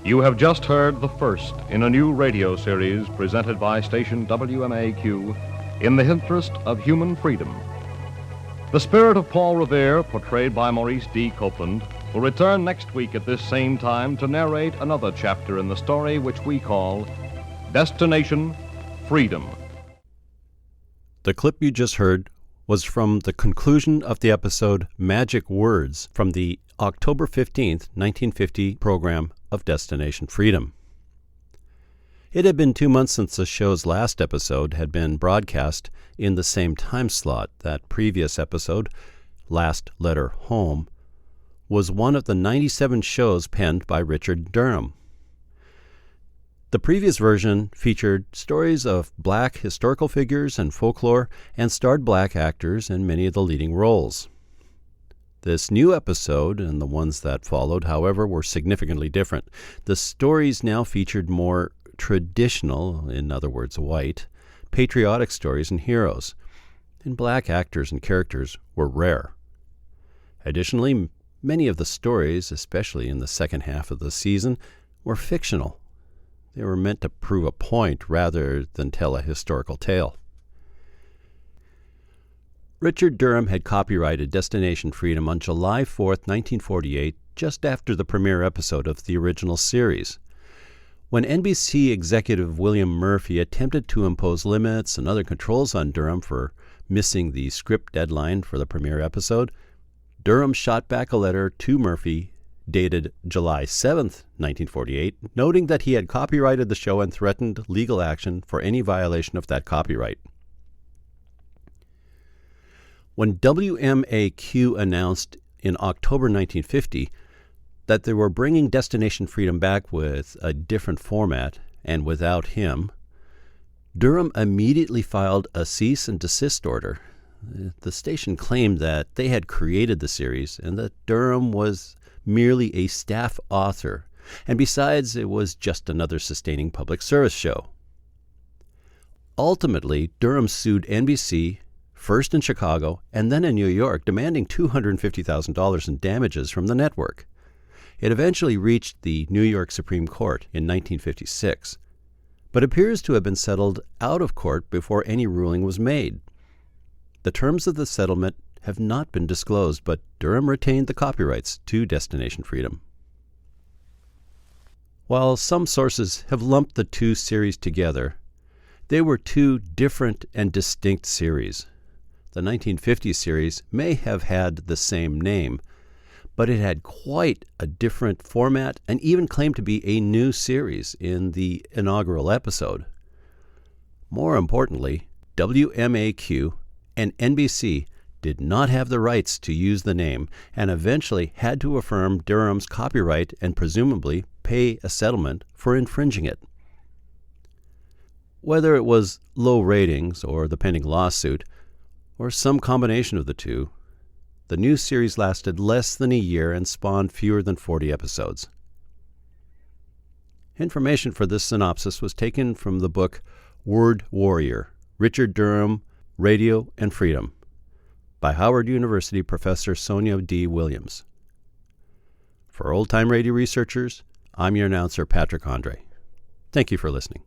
You have just heard the first in a new radio series presented by station WMAQ in the interest of human freedom. The spirit of Paul Revere, portrayed by Maurice D. Copeland, will return next week at this same time to narrate another chapter in the story which we call Destination Freedom. The clip you just heard was from the conclusion of the episode Magic Words from the October 15th, 1950 program of Destination Freedom. It had been 2 months since the show's last episode had been broadcast in the same time slot. That previous episode, Last Letter Home, was one of the 97 shows penned by Richard Durham. The previous version featured stories of black historical figures and folklore and starred black actors in many of the leading roles. This new episode and the ones that followed, however, were significantly different. The stories now featured more traditional, in other words, white, patriotic stories and heroes, and black actors and characters were rare. Additionally, many of the stories, especially in the second half of the season, were fictional. They were meant to prove a point rather than tell a historical tale. Richard Durham had copyrighted Destination Freedom on July 4th, 1948, just after the premiere episode of the original series. When NBC executive William Murphy attempted to impose limits and other controls on Durham for missing the script deadline for the premiere episode, Durham shot back a letter to Murphy dated July 7th, 1948, noting that he had copyrighted the show and threatened legal action for any violation of that copyright. When WMAQ announced in October 1950 that they were bringing Destination Freedom back with a different format and without him, Durham immediately filed a cease and desist order. The station claimed that they had created the series and that Durham was merely a staff author, and besides, it was just another sustaining public service show. Ultimately, Durham sued NBC, first in Chicago and then in New York, demanding $250,000 in damages from the network. It eventually reached the New York Supreme Court in 1956, but appears to have been settled out of court before any ruling was made. The terms of the settlement have not been disclosed, but Durham retained the copyrights to Destination Freedom. While some sources have lumped the two series together, they were two different and distinct series. The 1950 series may have had the same name, but it had quite a different format and even claimed to be a new series in the inaugural episode. More importantly, WMAQ and NBC did not have the rights to use the name and eventually had to affirm Durham's copyright and presumably pay a settlement for infringing it. Whether it was low ratings or the pending lawsuit, or some combination of the two, the new series lasted less than a year and spawned fewer than 40 episodes. Information for this synopsis was taken from the book Word Warrior, Richard Durham, Radio and Freedom, by Howard University professor Sonia D. Williams. For Old Time Radio researchers, I'm your announcer, Patrick Andre. Thank you for listening.